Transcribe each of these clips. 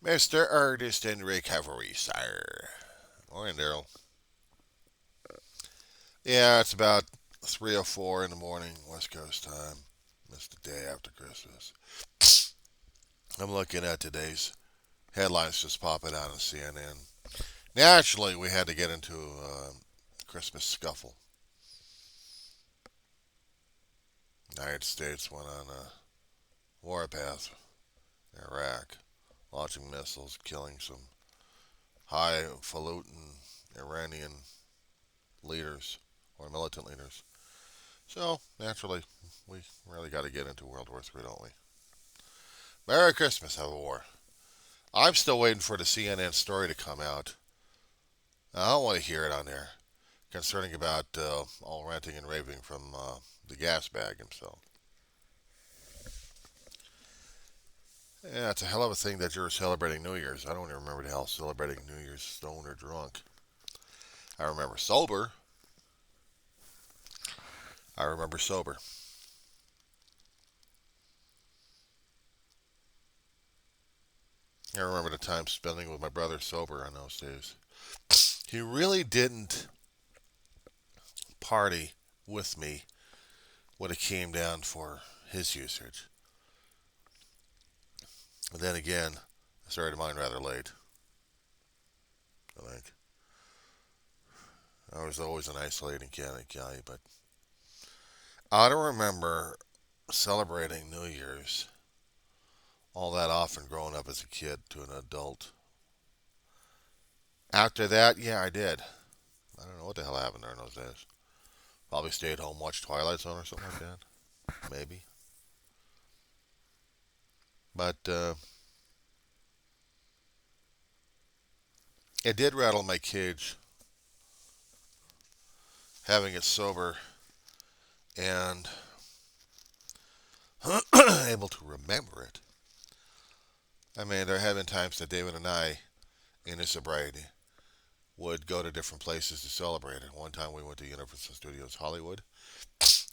Mr. Artist in Recovery, sir. Morning, Daryl. Yeah, it's about 3:04 in the morning, West Coast time. It's the day after Christmas. I'm looking at today's headlines just popping out on CNN. Naturally, we had to get into a Christmas scuffle. The United States went on a warpath in Iraq, launching missiles, killing some highfalutin Iranian leaders or militant leaders. So, naturally, we really got to get into World War III, don't we? Merry Christmas, have a war. I'm still waiting for the CNN story to come out. I don't want to hear it on there concerning about all ranting and raving from the gas bag himself. Yeah, it's a hell of a thing that you're celebrating New Year's. I don't even remember the hell celebrating New Year's stoned or drunk. I remember sober. I remember sober. I remember the time spending with my brother sober on those days. He really didn't party with me when it came down for his usage. But then again, I started mine rather late. I think I was always an isolating kind of guy, but I don't remember celebrating New Year's all that often growing up as a kid to an adult. After that, yeah, I did. I don't know what the hell happened during those days. Probably stayed home, watched Twilight Zone or something like that. Maybe. But it did rattle my cage having it sober and able to remember it. I mean, there have been times that David and I, in his sobriety, would go to different places to celebrate it. One time we went to Universal Studios Hollywood,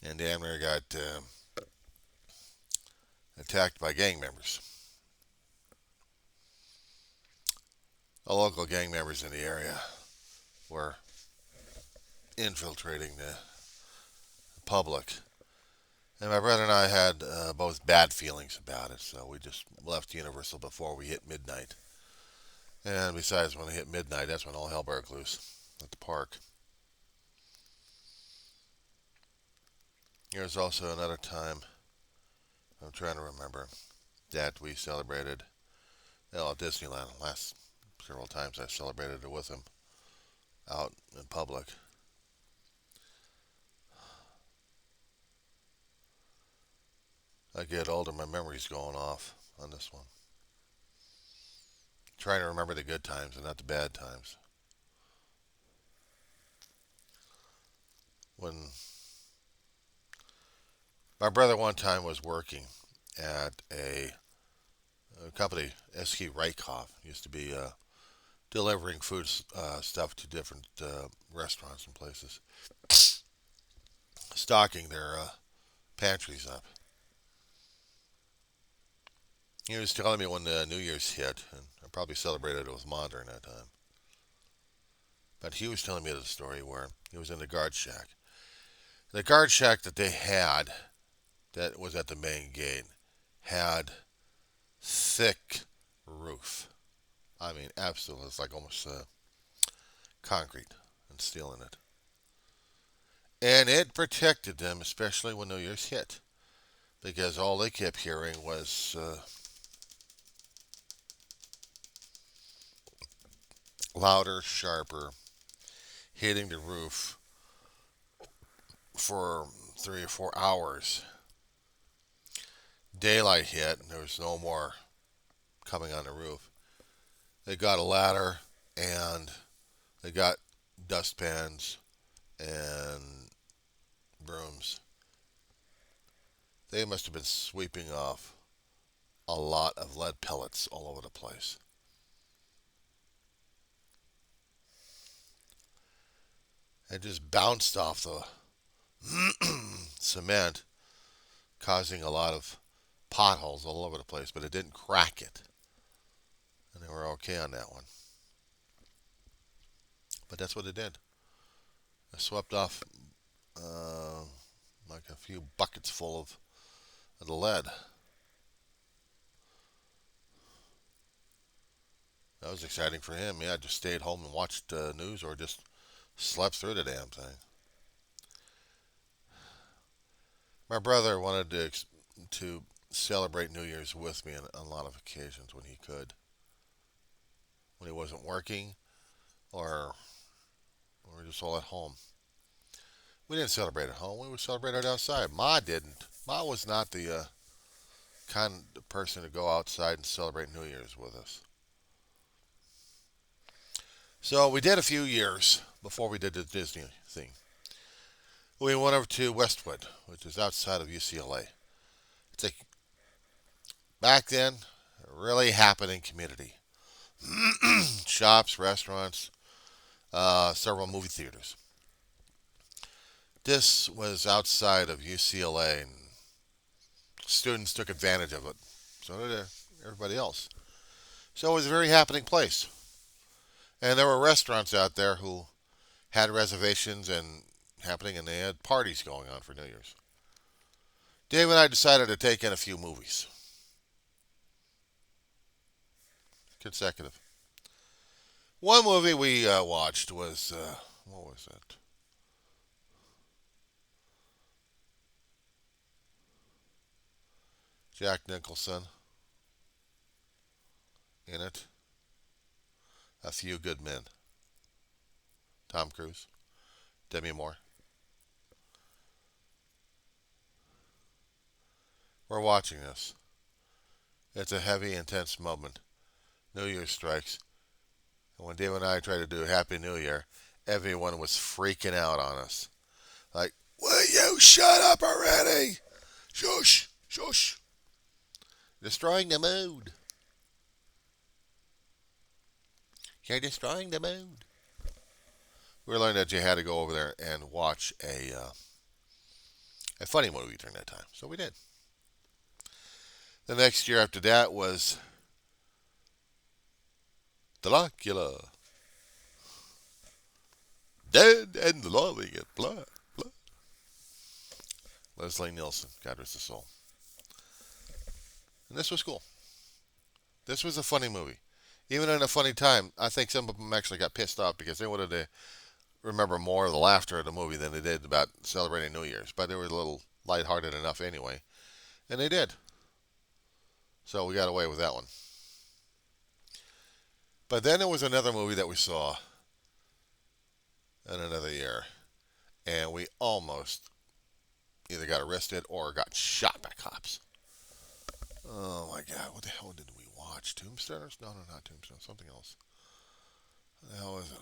and damn near got attacked by gang members. The local gang members in the area were infiltrating the public. And my brother and I had both bad feelings about it, so we just left Universal before we hit midnight. And besides, when it hit midnight, that's when all hell broke loose at the park. There's also another time, I'm trying to remember, that we celebrated at Disneyland. Last several times I celebrated it with him out in public. I get older, my memory's going off on this one. Trying to remember the good times and not the bad times. When my brother one time was working at a company, S.K. Reichhoff, used to be delivering food stuff to different restaurants and places, stocking their pantries up. He was telling me when the New Year's hit, and I probably celebrated it with Ma during that time. But he was telling me the story where he was in the guard shack. The guard shack that they had, that was at the main gate, had thick roof. I mean, absolutely, it's like almost concrete and steel in it. And it protected them, especially when New Year's hit, because all they kept hearing was louder, sharper, hitting the roof for 3 or 4 hours. Daylight hit, and there was no more coming on the roof. They got a ladder, and they got dustpans and brooms. They must have been sweeping off a lot of lead pellets all over the place. It just bounced off the cement, causing a lot of potholes all over the place, but it didn't crack it. and they were okay on that one. But that's what it did. It swept off uh, like a few buckets full of the lead. That was exciting for him. Yeah, I just stayed home and watched news or just slept through the damn thing. My brother wanted to celebrate New Year's with me on a lot of occasions when he could, when he wasn't working or we were just all at home. We didn't celebrate at home. We would celebrate it outside. Ma didn't. Ma was not the kind of person to go outside and celebrate New Year's with us. So we did a few years before we did the Disney thing. We went over to Westwood, which is outside of UCLA. It's a back then a really happening community. Shops, restaurants, several movie theaters. This was outside of UCLA, and students took advantage of it. So did everybody else. So it was a very happening place. And there were restaurants out there who had reservations and happening, and they had parties going on for New Year's. Dave and I decided to take in a few movies, consecutive. One movie we watched was what was it? Jack Nicholson in it. A Few Good Men. Tom Cruise, Demi Moore. We're watching this. It's a heavy, intense moment. New Year strikes. And when Dave and I tried to do Happy New Year, everyone was freaking out on us. Like, will you shut up already? Shush, shush. Destroying the mood. You're destroying the mood. We learned that you had to go over there and watch a funny movie during that time. So we did. The next year after that was Dracula. Dead and loving it. Blood, blood. Leslie Nielsen, God rest his soul. And this was cool. This was a funny movie. Even in a funny time, I think some of them actually got pissed off because they wanted to remember more of the laughter of the movie than they did about celebrating New Year's. But they were a little lighthearted enough anyway. And they did. So we got away with that one. But then there was another movie that we saw in another year. And we almost either got arrested or got shot by cops. Oh my God, what the hell did we watch? Tombstones? No, not Tombstones. Something else. What the hell was it?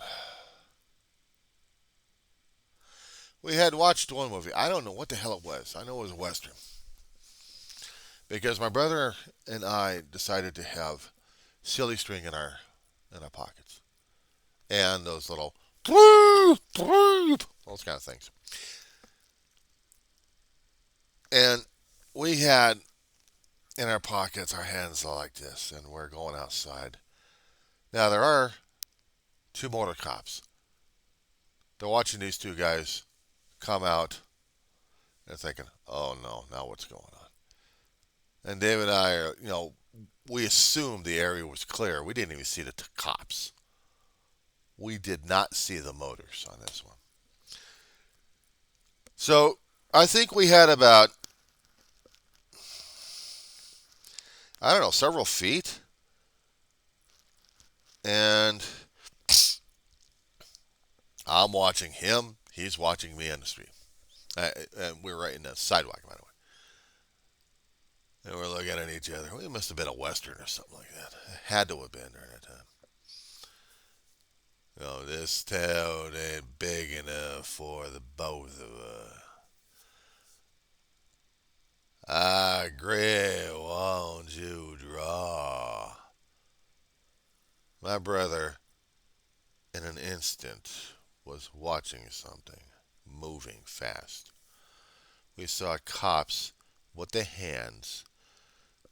We had watched one movie. I don't know what the hell it was. I know it was a Western. Because my brother and I decided to have silly string in our pockets. And those little those kind of things. And we had in our pockets our hands like this, and we're going outside. Now there are two motor cops. They're watching these two guys come out and thinking, oh no, now what's going on? And Dave and I are, we assumed the area was clear. We didn't even see the cops. We did not see the motors on this one. So I think we had about, I don't know, several feet. And I'm watching him. He's watching me on the street. And we're right in the sidewalk, by the way. And we're looking at each other. We must have been a Western or something like that. It had to have been during that time. This town ain't big enough for the both of us. I agree, won't you draw? My brother, in an instant, was watching something moving fast. We saw cops with their hands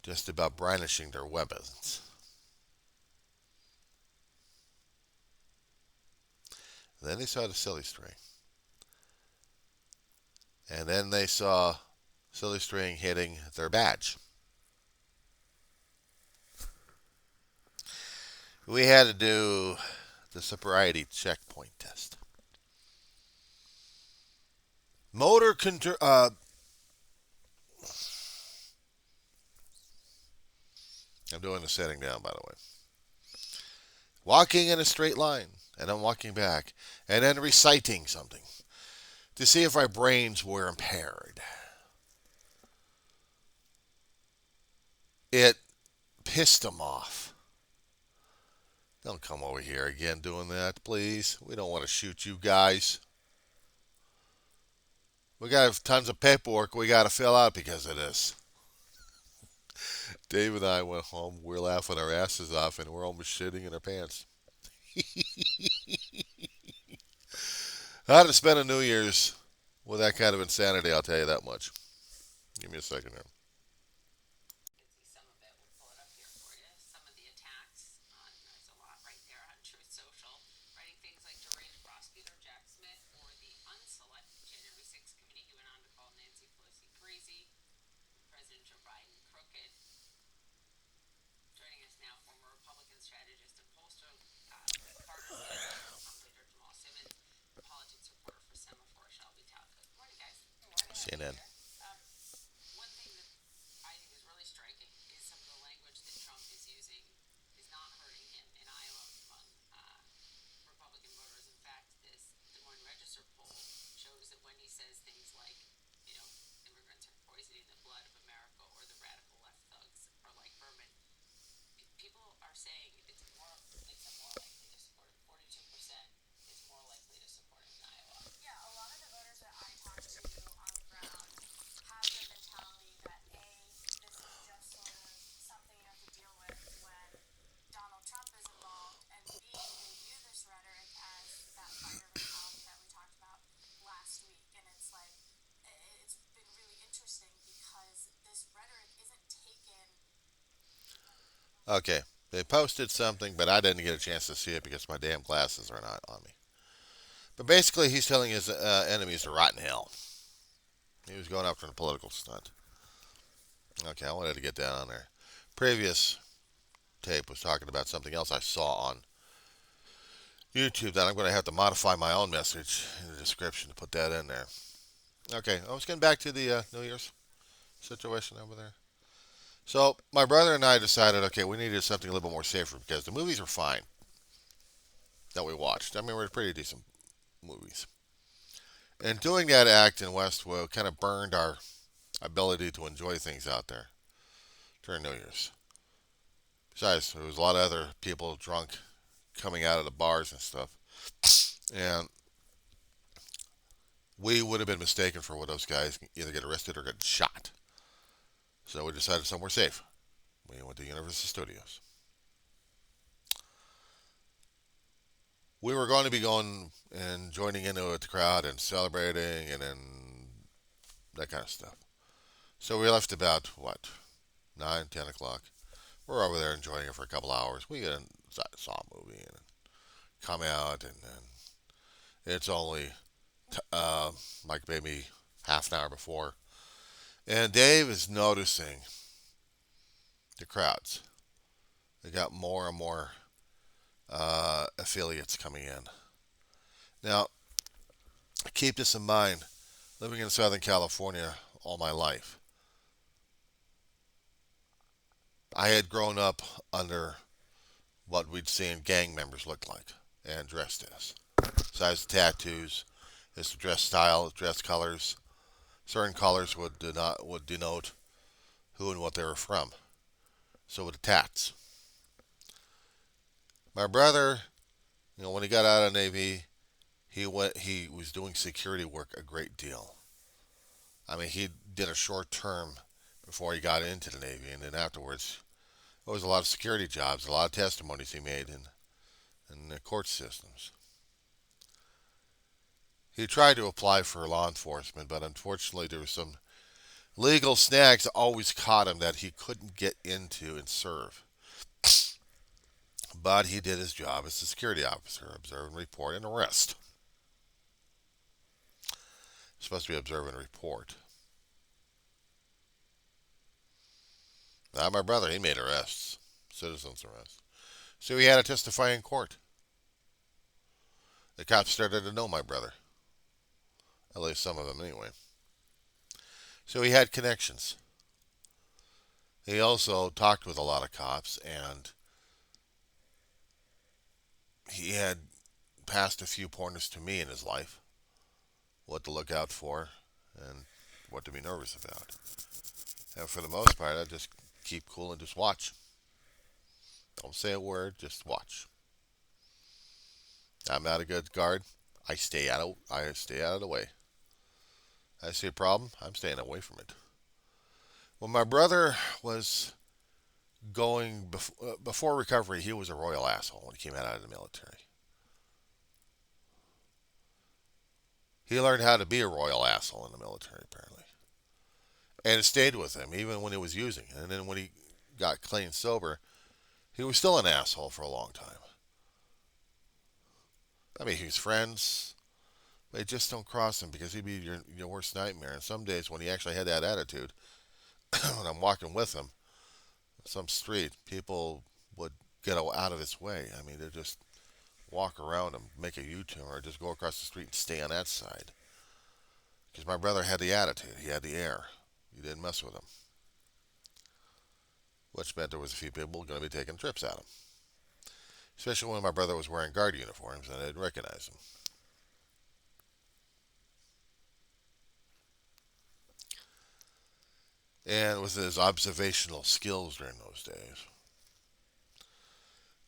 just about brandishing their weapons. Then they saw the silly string. And then they saw silly string hitting their badge. We had to do the sobriety checkpoint test. Motor control. I'm doing the setting down, by the way. Walking in a straight line, and then walking back, and then reciting something to see if our brains were impaired. It pissed them off. Don't come over here again doing that, please. We don't want to shoot you guys. We got tons of paperwork we got to fill out because of this. Dave and I went home. We're laughing our asses off, and we're almost shitting in our pants. How to spend a New Year's with that kind of insanity, I'll tell you that much. Give me a second here. CNN. Okay, they posted something, but I didn't get a chance to see it because my damn glasses are not on me. But basically, he's telling his enemies to rot in hell. He was going after a political stunt. Okay, I wanted to get down on there. Previous tape was talking about something else I saw on YouTube that I'm going to have to modify my own message in the description to put that in there. Okay, I was getting back to the New Year's situation over there. So my brother and I decided, okay, we needed something a little bit more safer because the movies are fine that we watched. I mean, we're pretty decent movies. And doing that act in Westwood kind of burned our ability to enjoy things out there during New Year's. Besides, there was a lot of other people drunk coming out of the bars and stuff. And we would have been mistaken for one of those guys either get arrested or get shot. So we decided somewhere safe. We went to Universal Studios. We were going to be going and joining into the crowd and celebrating and then that kind of stuff. So we left about, 9, 10 o'clock. We're over there enjoying it for a couple hours. We saw a movie and come out and it's only like maybe half an hour before. And Dave is noticing the crowds. They got more and more affiliates coming in. Now, keep this in mind. Living in Southern California all my life, I had grown up under what we'd seen gang members look like and dressed as. Besides the tattoos, it's the dress style, dress colors. Certain colors would denote who and what they were from. So would the tats. My brother, when he got out of the Navy, he was doing security work a great deal. I mean, he did a short term before he got into the Navy, and then afterwards, there was a lot of security jobs, a lot of testimonies he made in the court systems. He tried to apply for law enforcement, but unfortunately, there was some legal snags that always caught him that he couldn't get into and serve. But he did his job as a security officer, observe and report and arrest. supposed to be observing a report. Now, my brother, he made arrests, citizens arrests. So he had to testify in court. The cops started to know my brother, at least some of them anyway. So he had connections. He also talked with a lot of cops, and he had passed a few pointers to me in his life, what to look out for and what to be nervous about. And for the most part, I just keep cool and just watch. Don't say a word, just watch. I'm not a good guard. I stay out of the way. I see a problem, I'm staying away from it. When my brother was going before recovery, he was a royal asshole when he came out of the military. He learned how to be a royal asshole in the military, apparently. And it stayed with him, even when he was using it. And then when he got clean sober, he was still an asshole for a long time. I mean, he was friends. They just don't cross him because he'd be your worst nightmare. And some days when he actually had that attitude, when I'm walking with him, some street, people would get out of his way. I mean, they'd just walk around him, make a U-turn, or just go across the street and stay on that side. Because my brother had the attitude. He had the air. You didn't mess with him. Which meant there was a few people going to be taking trips at him. Especially when my brother was wearing guard uniforms and I didn't recognize him. And with his observational skills during those days,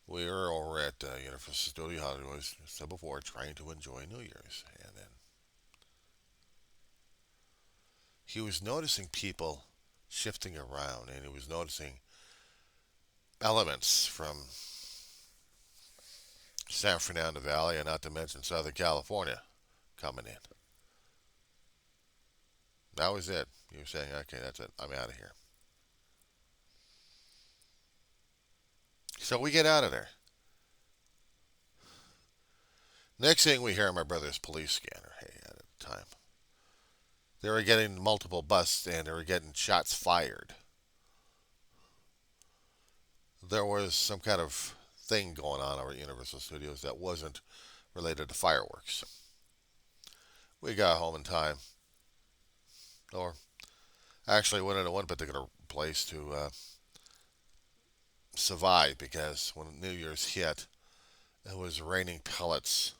we were over at Universal Studio Hollywood, as I said before, trying to enjoy New Year's. And then he was noticing people shifting around, and he was noticing elements from San Fernando Valley, and not to mention Southern California, coming in. That was it. You were saying, okay, that's it. I'm out of here. So we get out of there. Next thing we hear, my brother's police scanner. Hey, at the time, they were getting multiple busts and they were getting shots fired. There was some kind of thing going on over at Universal Studios that wasn't related to fireworks. We got home in time, or actually went into one particular place to survive because when New Year's hit, it was raining pellets.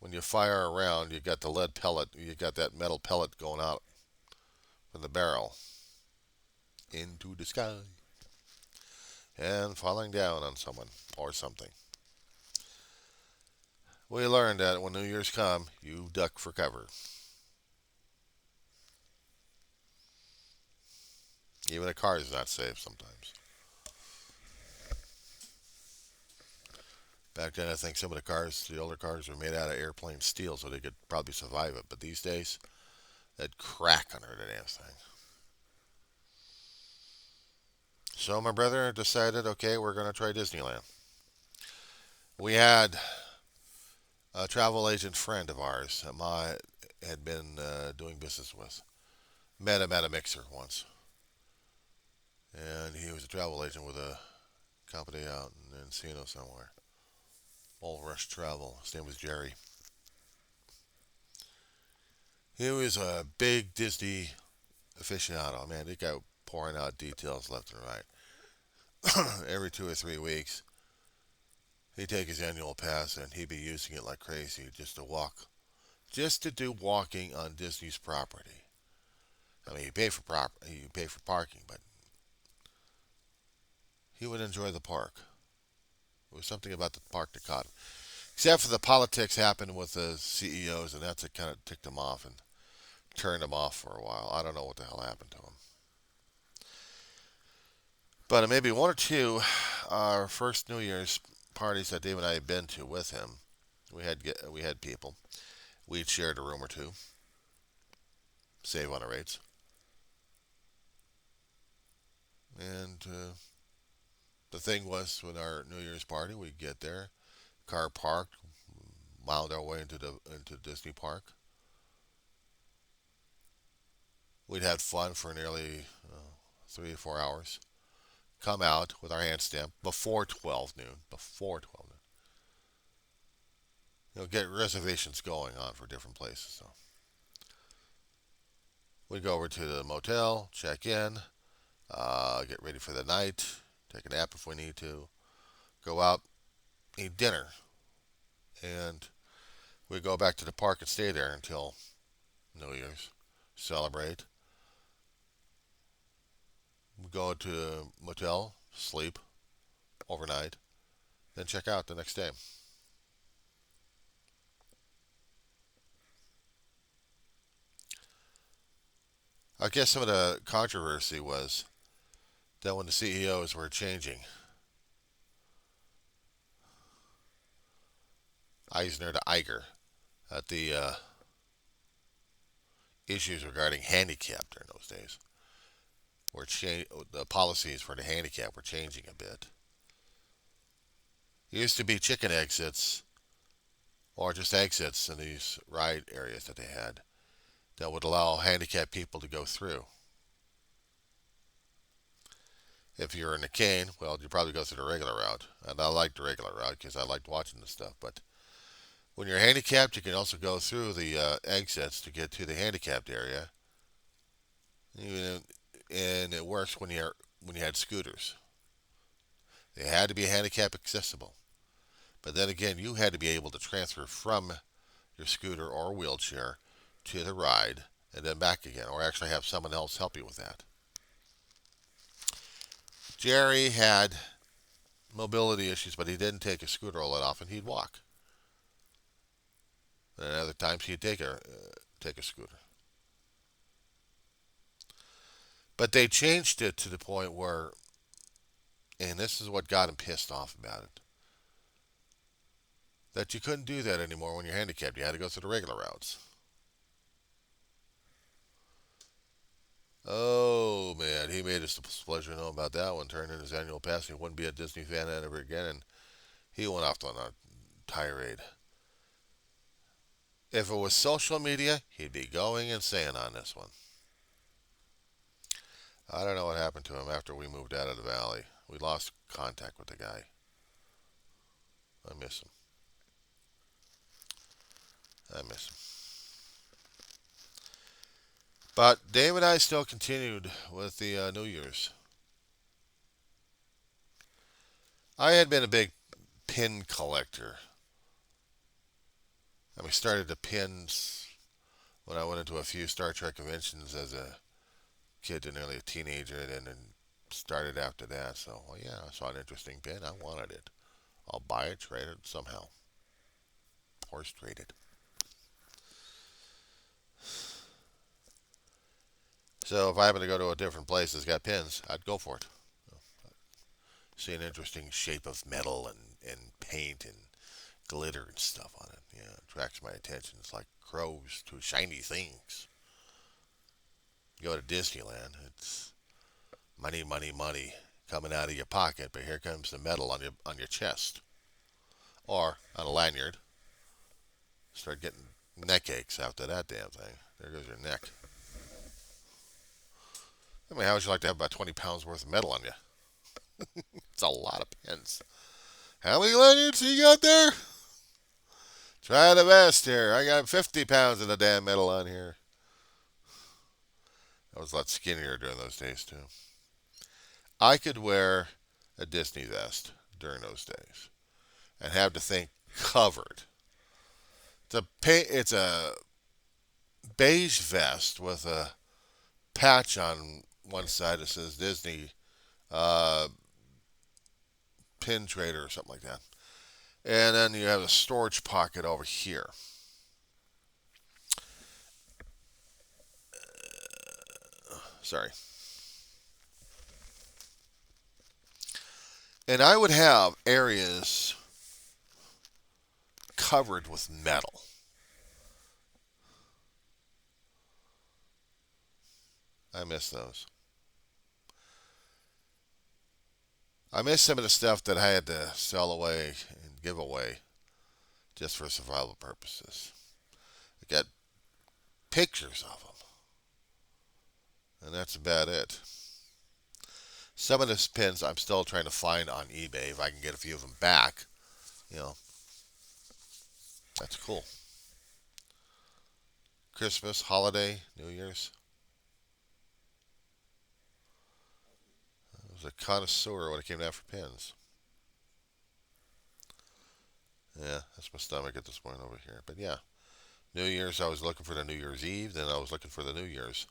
When you fire around, you got the lead pellet, you got that metal pellet going out from the barrel into the sky and falling down on someone or something. We learned that when New Year's come, you duck for cover. Even a car is not safe sometimes. Back then, I think some of the older cars, were made out of airplane steel, so they could probably survive it. But these days, they'd crack under the damn thing. So my brother decided, okay, we're going to try Disneyland. We had a travel agent friend of ours that Ma had been doing business with. Met him at a mixer once. And he was a travel agent with a company out in Encino somewhere. All Rush Travel. His name was Jerry. He was a big Disney aficionado. Man, they got pouring out details left and right. Every 2 or 3 weeks, he'd take his annual pass and he'd be using it like crazy just to walk, just to do walking on Disney's property. I mean, you pay for parking, but he would enjoy the park. It was something about the park that caught him. Except for the politics happened with the CEOs, and that's what kind of ticked him off and turned him off for a while. I don't know what the hell happened to him. But maybe one or two, our first New Year's parties that Dave and I had been to with him, we had people. We'd shared a room or two, save on the rates, and the thing was, with our New Year's party, we'd get there, car parked, wound our way into Disney Park. We'd had fun for nearly 3 or 4 hours. Come out with our hand stamp before 12 noon. Before 12 noon. Get reservations going on for different places. So we'd go over to the motel, check in, get ready for the night, take a nap if we need to, go out, eat dinner, and we go back to the park and stay there until New Year's, celebrate. We go to the motel, sleep overnight, then check out the next day. I guess some of the controversy was that when the CEOs were changing Eisner to Iger, that the issues regarding handicap during those days were the policies for the handicap were changing a bit. It used to be chicken exits or just exits in these ride areas that they had that would allow handicapped people to go through. If you're in a cane, well, you probably go through the regular route. And I liked the regular route because I liked watching this stuff. But when you're handicapped, you can also go through the exits to get to the handicapped area. And it works when you had scooters. They had to be handicap accessible. But then again, you had to be able to transfer from your scooter or wheelchair to the ride and then back again, or actually have someone else help you with that. Jerry had mobility issues, but he didn't take a scooter all that often. He'd walk. And other times he'd take a scooter. But they changed it to the point where, and this is what got him pissed off about it, that you couldn't do that anymore when you're handicapped. You had to go through the regular routes. Oh man, he made us pleasure know about that one. Turned in his annual pass. He wouldn't be a Disney fan ever again, and he went off on a tirade. If it was social media, he'd be going insane on this one. I don't know what happened to him after we moved out of the valley. We lost contact with the guy. I miss him. I miss him. But Dave and I still continued with the New Year's. I had been a big pin collector. I mean, started the pins when I went into a few Star Trek conventions as a kid to nearly a teenager, and then started after that. So, well, yeah, I saw an interesting pin. I wanted it. I'll buy it, trade it somehow. Horse trade it. So if I happen to go to a different place that's got pins, I'd go for it. See an interesting shape of metal and paint and glitter and stuff on it. Yeah, it attracts my attention. It's like crows to shiny things. You go to Disneyland, it's money, money, money coming out of your pocket, but here comes the metal on your chest or on a lanyard. Start getting neck aches after that damn thing. There goes your neck. I mean, how would you like to have about 20 pounds worth of metal on you? It's a lot of pins. How many lanyards you got there? Try the best here. I got 50 pounds of the damn metal on here. I was a lot skinnier during those days, too. I could wear a Disney vest during those days and have the thing covered. It's a beige vest with a patch on one side that says Disney pin trader or something like that. And then you have a storage pocket over here. Sorry. And I would have areas covered with metal. I miss those. I miss some of the stuff that I had to sell away and give away just for survival purposes. I got pictures of them, and that's about it. Some of those pins I'm still trying to find on eBay. If I can get a few of them back, you know, that's cool. Christmas, holiday, New Year's. I was a connoisseur when it came down for pins. Yeah, that's my stomach at this point over here. But yeah, New Year's, I was looking for the New Year's Eve, then I was looking for the New Year's.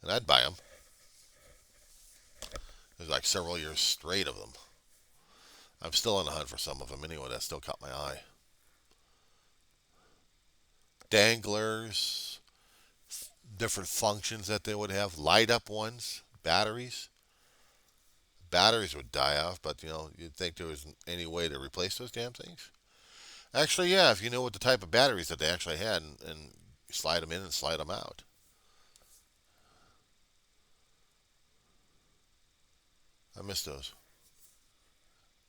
And I'd buy them. There's like several years straight of them. I'm still on the hunt for some of them anyway. That still caught my eye. Danglers, different functions that they would have, light up ones, batteries. Batteries would die off, but you'd think there was any way to replace those damn things. Actually, yeah, if you knew what the type of batteries that they actually had, and slide them in and slide them out. I miss those.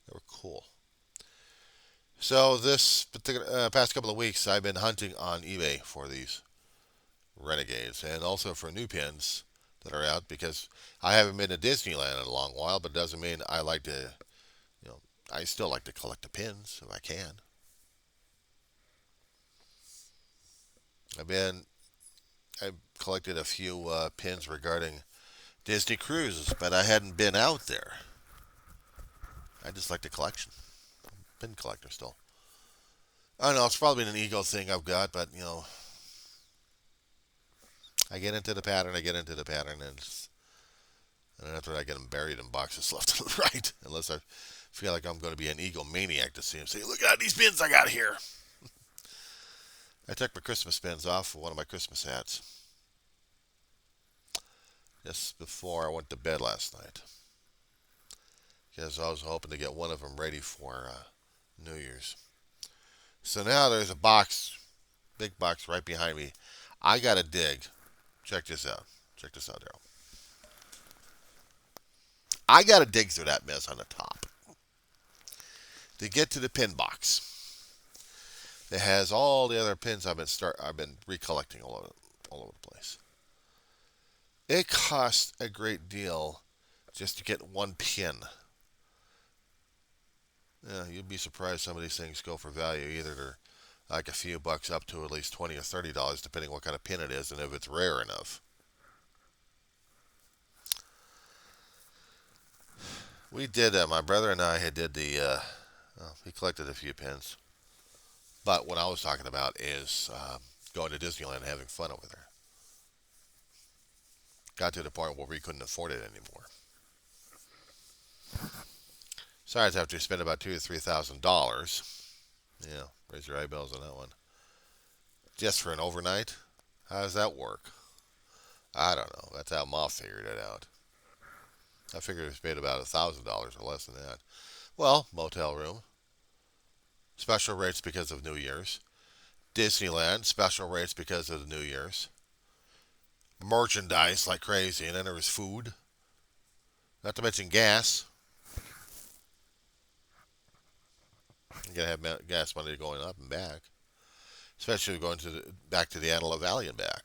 They were cool. So this particular past couple of weeks, I've been hunting on eBay for these Renegades, and also for new pins that are out, because I haven't been to Disneyland in a long while, but it doesn't mean I like to, I still like to collect the pins if I can. I've collected a few pins regarding Disney cruises, but I hadn't been out there. I just like the collection. Pin collector still. I don't know, it's probably an ego thing I've got, but I get into the pattern, and after I get them buried in boxes left and right, unless I feel like I'm going to be an egomaniac to see them say, look at these pins I got here. I took my Christmas pins off for one of my Christmas hats just before I went to bed last night, because I was hoping to get one of them ready for New Year's. So now there's a box, big box right behind me. I got to dig. Check this out. Daryl. I got to dig through that mess on the top to get to the pin box. It has all the other pins I've been recollecting all over the place. It costs a great deal just to get one pin. Yeah, you'd be surprised some of these things go for value. Either they're like a few bucks up to at least $20 or $30, depending what kind of pin it is and if it's rare enough. We did, my brother and I did he collected a few pins. But what I was talking about is going to Disneyland and having fun over there. Got to the point where we couldn't afford it anymore. Besides, after you spend about $2,000 to $3,000, raise your eyebrows on that one. Just for an overnight, how does that work? I don't know. That's how Ma figured it out. I figured it paid about $1,000 or less than that. Well, motel room, special rates because of New Year's. Disneyland, special rates because of the New Year's. Merchandise like crazy, and then there was food. Not to mention gas. You gotta have gas money going up and back, especially going back to the Antelope Valley and back.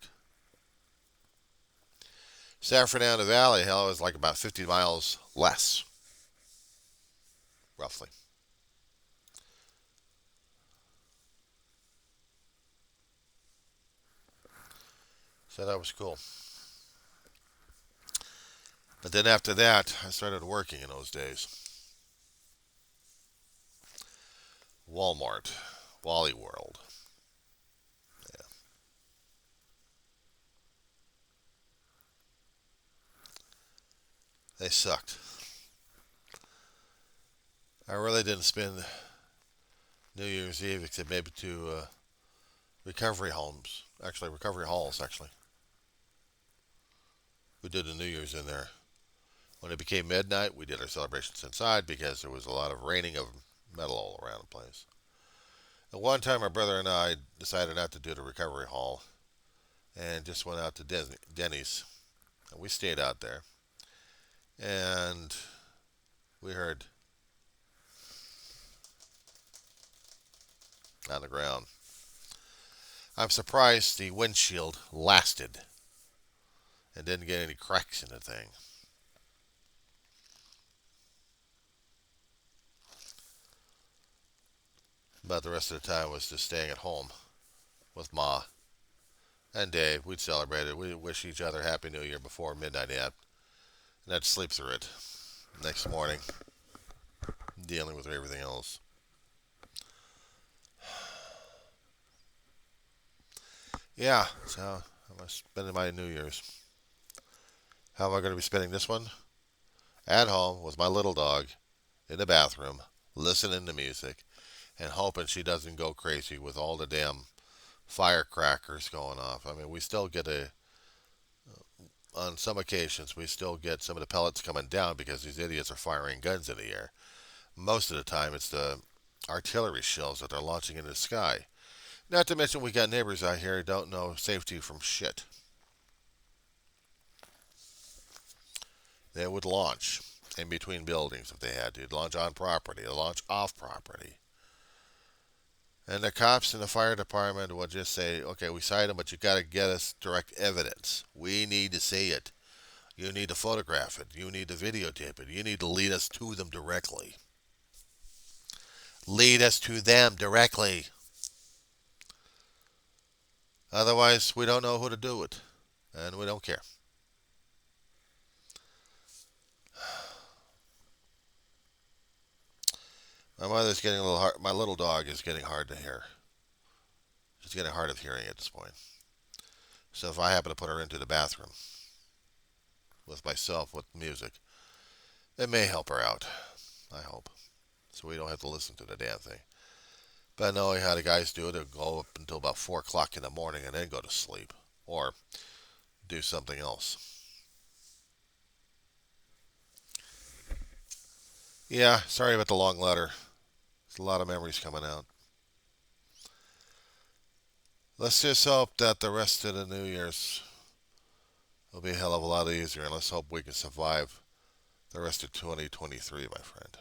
San Fernando Valley, hell, is like about 50 miles less, roughly. So that was cool. But then after that, I started working in those days. Walmart, Wally World. Yeah. They sucked. I really didn't spend New Year's Eve except maybe to recovery homes. Actually, recovery halls, actually. We did the New Year's in there. When it became midnight, we did our celebrations inside because there was a lot of raining of metal all around the place. At one time, my brother and I decided not to do the recovery hall and just went out to Denny's. And we stayed out there. And we heard on the ground. I'm surprised the windshield lasted and didn't get any cracks in the thing. But the rest of the time was just staying at home with Ma and Dave. We'd celebrate it. We'd wish each other Happy New Year before midnight yet. And I'd sleep through it. Next morning, dealing with everything else. Yeah, so I'm spending my New Year's. How am I going to be spending this one? At home with my little dog in the bathroom, listening to music, and hoping she doesn't go crazy with all the damn firecrackers going off. I mean, we still get on some occasions, we still get some of the pellets coming down because these idiots are firing guns in the air. Most of the time, it's the artillery shells that they're launching into the sky. Not to mention, we got neighbors out here who don't know safety from shit. They would launch in between buildings if they had to. They'd launch on property, they'd launch off property. And the cops and the fire department would just say, okay, we sighted them, but you got to get us direct evidence. We need to see it. You need to photograph it. You need to videotape it. You need to lead us to them directly. Lead us to them directly. Otherwise, we don't know who to do it. And we don't care. My mother's getting a little hard. My little dog is getting hard to hear. She's getting hard of hearing at this point. So if I happen to put her into the bathroom with myself with music, it may help her out. I hope. So we don't have to listen to the damn thing. But knowing how the guys do it, they'll go up until about 4 o'clock in the morning and then go to sleep. Or do something else. Yeah, sorry about the long letter. There's a lot of memories coming out. Let's just hope that the rest of the New Year's will be a hell of a lot easier. And let's hope we can survive the rest of 2023, my friend.